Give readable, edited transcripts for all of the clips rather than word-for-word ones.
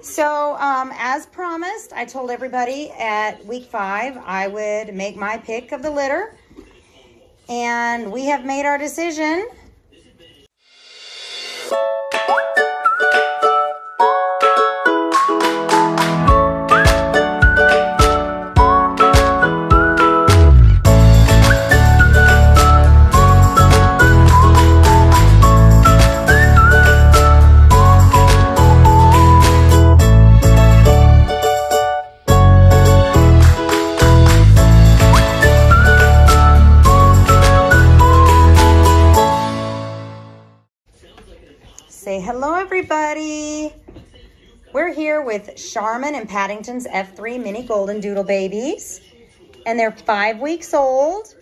So, as promised, I told everybody at week 5 I would make my pick of the litter. And we have made our decision. Say hello, everybody. We're here with Charmin and Paddington's F3 mini Goldendoodle babies, and they're 5 weeks old.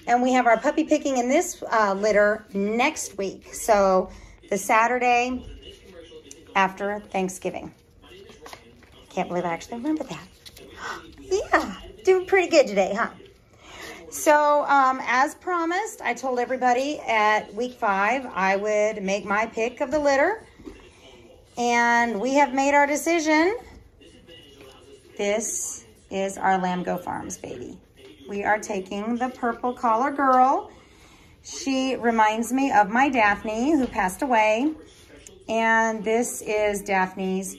And we have our puppy picking in this litter next week. So the Saturday after Thanksgiving. Can't believe I actually remembered that. Yeah, doing pretty good today, huh? So, as promised, I told everybody at week 5 I would make my pick of the litter. And we have made our decision. This is our Lamgo Farms baby. We are taking the purple collar girl. She reminds me of my Daphne, who passed away. And this is Daphne's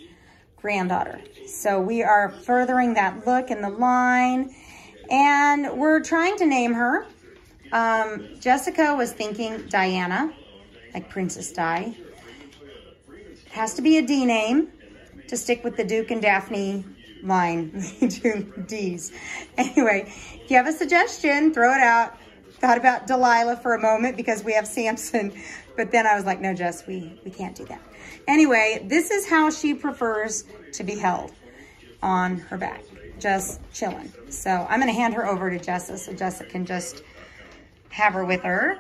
granddaughter. So we are furthering that look in the line. And we're trying to name her. Jessica was thinking Diana, like Princess Di. It has to be a D name to stick with the Duke and Daphne line. We do D's. Anyway, if you have a suggestion, throw it out. Thought about Delilah for a moment because we have Samson. But then I was like, no, Jess, we can't do that. Anyway, this is how she prefers to be held on her back. Just chilling. So I'm going to hand her over to Jessa so Jessa can just have her with her.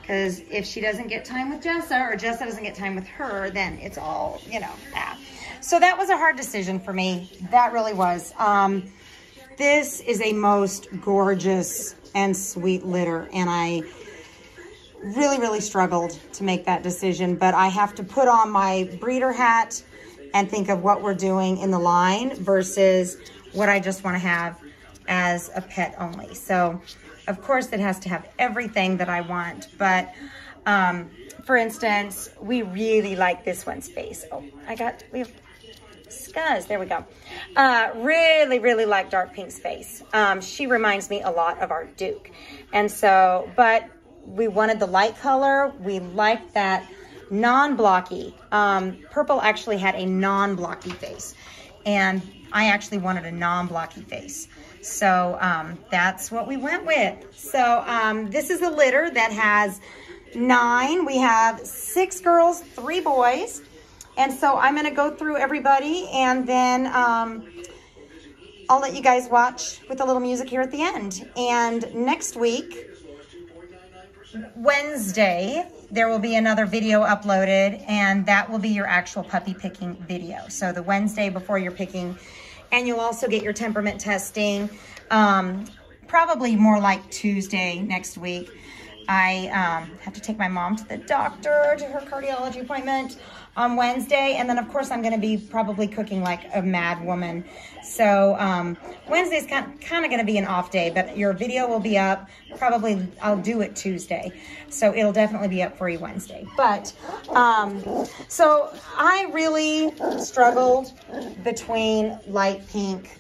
Because if she doesn't get time with Jessa or Jessa doesn't get time with her, then it's all, you know, that. So that was a hard decision for me. That really was. This is a most gorgeous and sweet litter. And I really, really struggled to make that decision. But I have to put on my breeder hat and think of what we're doing in the line versus what I just want to have as a pet only. So, of course, it has to have everything that I want. But, for instance, we really like this one's face. Oh, we have scuzz. There we go. Really, really like Dark Pink's face. She reminds me a lot of our Duke. And so, but we wanted the light color. We liked that non-blocky. Purple actually had a non-blocky face. And I actually wanted a non-blocky face. So that's what we went with. So this is a litter that has 9. We have 6 girls, 3 boys. And so I'm going to go through everybody and then I'll let you guys watch with a little music here at the end. And next week, Wednesday, there will be another video uploaded, and that will be your actual puppy picking video. So the Wednesday before you're picking, and you'll also get your temperament testing, probably more like Tuesday next week. I have to take my mom to the doctor, to her cardiology appointment on Wednesday. And then, of course, I'm going to be probably cooking like a mad woman. So Wednesday's kind of going to be an off day, but your video will be up. Probably I'll do it Tuesday. So it'll definitely be up for you Wednesday. But so I really struggled between light pink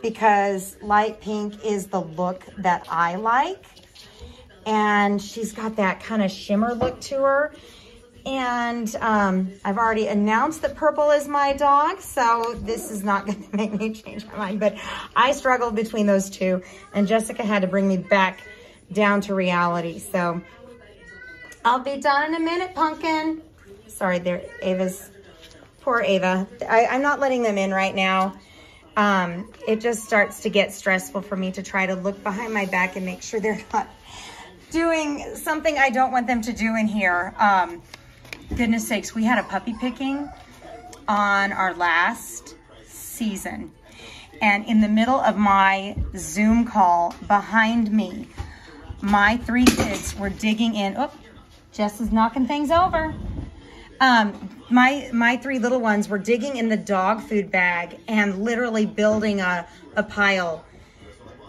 because light pink is the look that I like. And she's got that kind of shimmer look to her. And I've already announced that purple is my dog, so this is not going to make me change my mind. But I struggled between those two, and Jessica had to bring me back down to reality. So I'll be done in a minute, Pumpkin. Sorry, there, Ava's, poor Ava. I'm not letting them in right now. It just starts to get stressful for me to try to look behind my back and make sure they're not doing something I don't want them to do in here. Goodness sakes, we had a puppy picking on our last season. And in the middle of my Zoom call behind me, my 3 kids were digging in. Oh, Jess is knocking things over. my three little ones were digging in the dog food bag and literally building a pile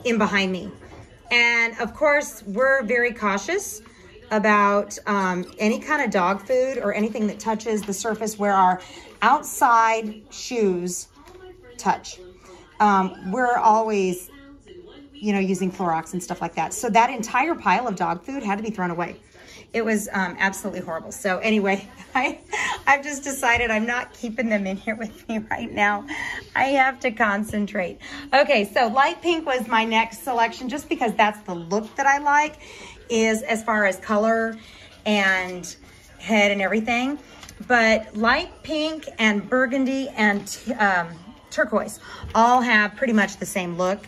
in behind me. And of course, we're very cautious about any kind of dog food or anything that touches the surface where our outside shoes touch. We're always, you know, using Clorox and stuff like that. So that entire pile of dog food had to be thrown away. It was absolutely horrible. So anyway, I've just decided I'm not keeping them in here with me right now. I have to concentrate. Okay, so light pink was my next selection just because that's the look that I like, is as far as color and head and everything. But light pink and burgundy and turquoise all have pretty much the same look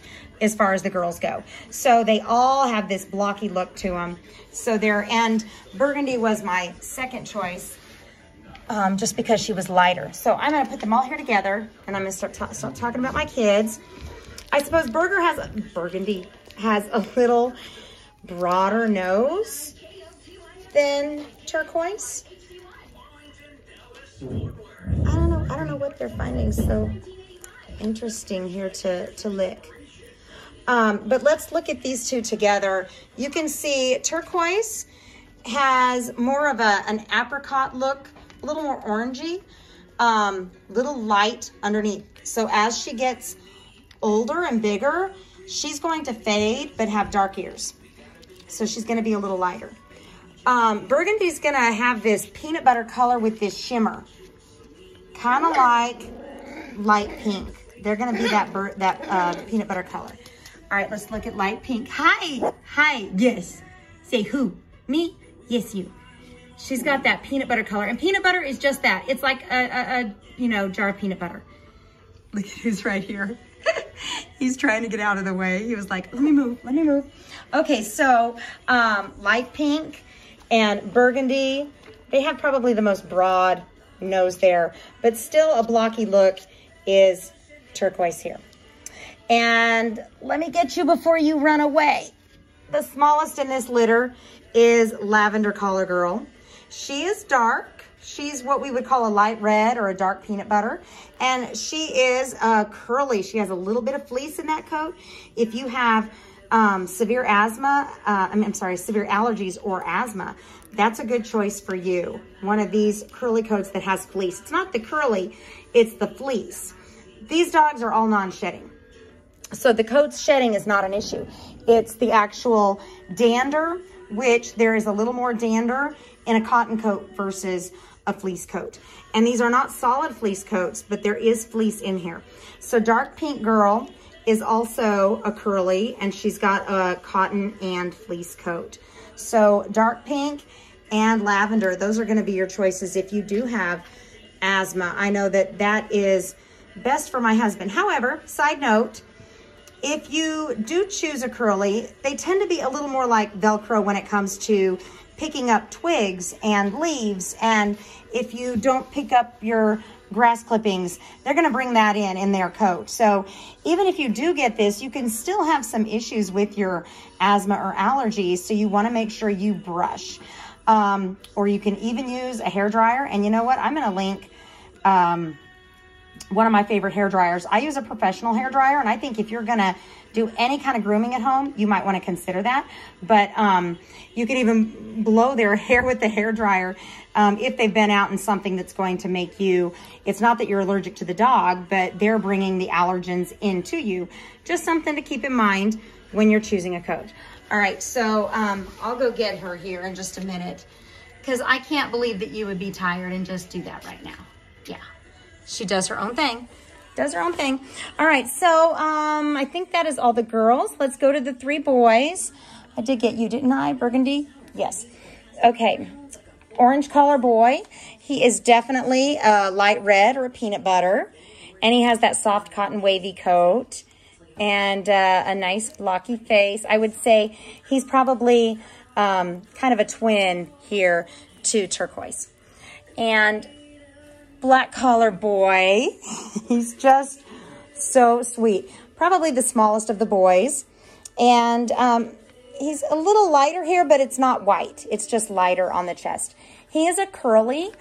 as far as the girls go. So they all have this blocky look to them. So and burgundy was my second choice, just because she was lighter. So I'm gonna put them all here together and I'm gonna start talking about my kids. I suppose burgundy has a little broader nose than turquoise. I don't know what they're finding so interesting here to lick. But let's look at these two together. You can see turquoise has more of an apricot look, a little more orangey, little light underneath. So as she gets older and bigger, she's going to fade but have dark ears. So she's gonna be a little lighter. Burgundy's gonna have this peanut butter color with this shimmer, kind of like light pink. They're gonna be that peanut butter color. All right, let's look at light pink. Hi, yes. Say who? Me? Yes, you. She's got that peanut butter color, and peanut butter is just that. It's like a jar of peanut butter. Look at who's right here. He's trying to get out of the way. He was like, let me move. Okay, so light pink and burgundy, they have probably the most broad nose there, but still a blocky look is turquoise here. And let me get you before you run away. The smallest in this litter is Lavender Collar Girl. She is dark. She's what we would call a light red or a dark peanut butter. And she is curly. She has a little bit of fleece in that coat. If you have severe allergies or asthma, that's a good choice for you. One of these curly coats that has fleece. It's not the curly, it's the fleece. These dogs are all non-shedding. So the coat's shedding is not an issue. It's the actual dander, which there is a little more dander in a cotton coat versus a fleece coat. And these are not solid fleece coats, but there is fleece in here. So dark pink girl is also a curly, and she's got a cotton and fleece coat. So dark pink and lavender, those are gonna be your choices if you do have asthma. I know that is best for my husband. However, side note, if you do choose a curly, they tend to be a little more like Velcro when it comes to picking up twigs and leaves. And if you don't pick up your grass clippings, they're gonna bring that in their coat. So even if you do get this, you can still have some issues with your asthma or allergies. So you wanna make sure you brush. Or you can even use a hair dryer. And you know what? I'm gonna link one of my favorite hair dryers. I use a professional hair dryer, and I think if you're gonna do any kind of grooming at home, you might want to consider that. But you could even blow their hair with the hair dryer if they've been out in something that's going to make you, it's not that you're allergic to the dog, but they're bringing the allergens into you. Just something to keep in mind when you're choosing a coat. All right, so I'll go get her here in just a minute, because I can't believe that you would be tired and just do that right now. Yeah. She does her own thing. All right, so I think that is all the girls. Let's go to the three boys. I did get you, didn't I? Burgundy? Yes. Okay. Orange collar boy. He is definitely a light red or a peanut butter. And he has that soft cotton wavy coat and a nice blocky face. I would say he's probably kind of a twin here to turquoise. And black collar boy, he's just so sweet. Probably the smallest of the boys. And he's a little lighter here, but it's not white. It's just lighter on the chest. He is a curly,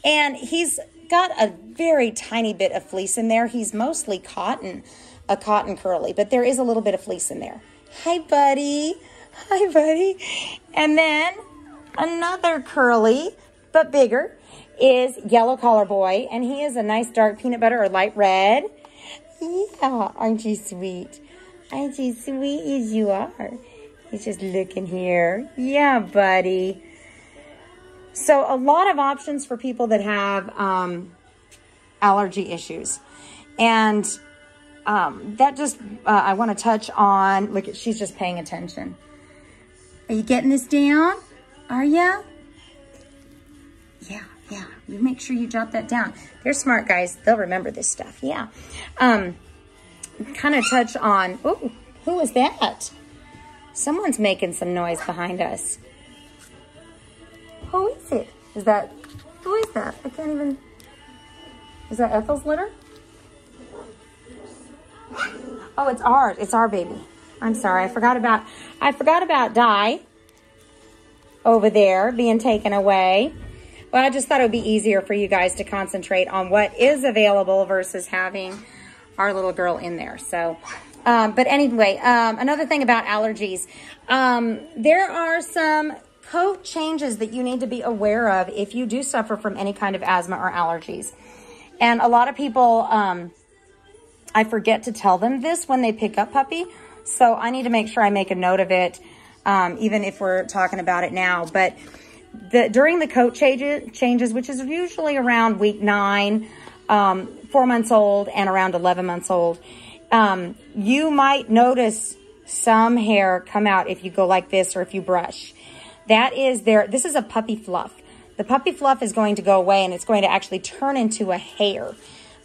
and he's got a very tiny bit of fleece in there. He's mostly cotton, a cotton curly, but there is a little bit of fleece in there. Hi, buddy. Hi, buddy. And then another curly, but bigger, is Yellow Collar Boy, and he is a nice dark peanut butter or light red. Yeah, aren't you sweet? Aren't you sweet as you are? He's just looking here. Yeah, buddy. So a lot of options for people that have allergy issues. And that just, I want to touch on, look, she's just paying attention. Are you getting this down? Are ya? Yeah. You make sure you jot that down. They're smart guys. They'll remember this stuff. Yeah. Kind of touch on, oh, who is that? Someone's making some noise behind us. Who is it? Who is that? I can't even, is that Ethel's litter? Oh, it's ours. It's our baby. I'm sorry. I forgot about Di over there being taken away. Well, I just thought it would be easier for you guys to concentrate on what is available versus having our little girl in there. So, but anyway, another thing about allergies, there are some coat changes that you need to be aware of if you do suffer from any kind of asthma or allergies. And a lot of people, I forget to tell them this when they pick up puppy. So I need to make sure I make a note of it, even if we're talking about it now. But during the coat changes, which is usually around week 9, 4 months old, and around 11 months old, you might notice some hair come out if you go like this or if you brush. That is this is a puppy fluff. The puppy fluff is going to go away, and it's going to actually turn into a hair.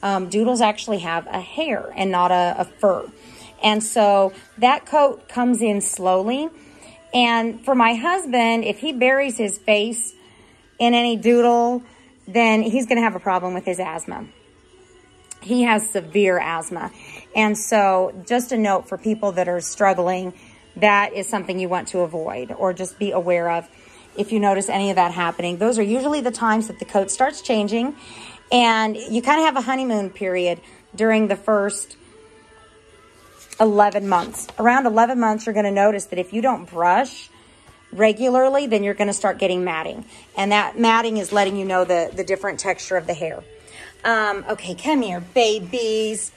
Doodles actually have a hair and not a fur. And so that coat comes in slowly. And for my husband, if he buries his face in any doodle, then he's going to have a problem with his asthma. He has severe asthma. And so just a note for people that are struggling, that is something you want to avoid or just be aware of if you notice any of that happening. Those are usually the times that the coat starts changing, and you kind of have a honeymoon period during the first 11 months. Around 11 months, you're going to notice that if you don't brush regularly, then you're going to start getting matting. And that matting is letting you know the different texture of the hair. Okay, come here, babies.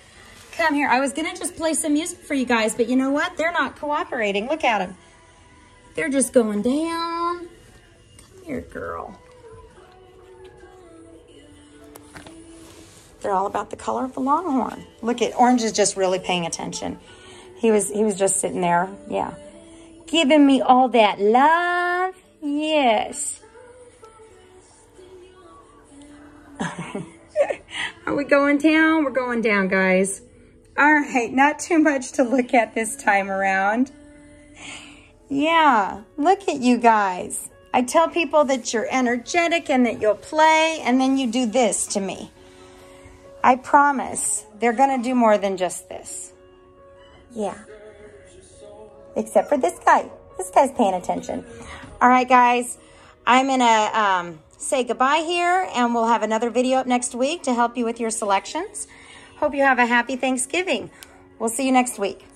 Come here. I was going to just play some music for you guys, but you know what? They're not cooperating. Look at them. They're just going down. Come here, girl. They're all about the color of the longhorn. Look at Orange is just really paying attention. He was just sitting there. Yeah. Giving me all that love. Yes. Are we going down? We're going down, guys. All right. Not too much to look at this time around. Yeah. Look at you guys. I tell people that you're energetic and that you'll play, and then you do this to me. I promise they're going to do more than just this. Yeah. Except for this guy. This guy's paying attention. All right, guys. I'm going to say goodbye here, and we'll have another video up next week to help you with your selections. Hope you have a happy Thanksgiving. We'll see you next week.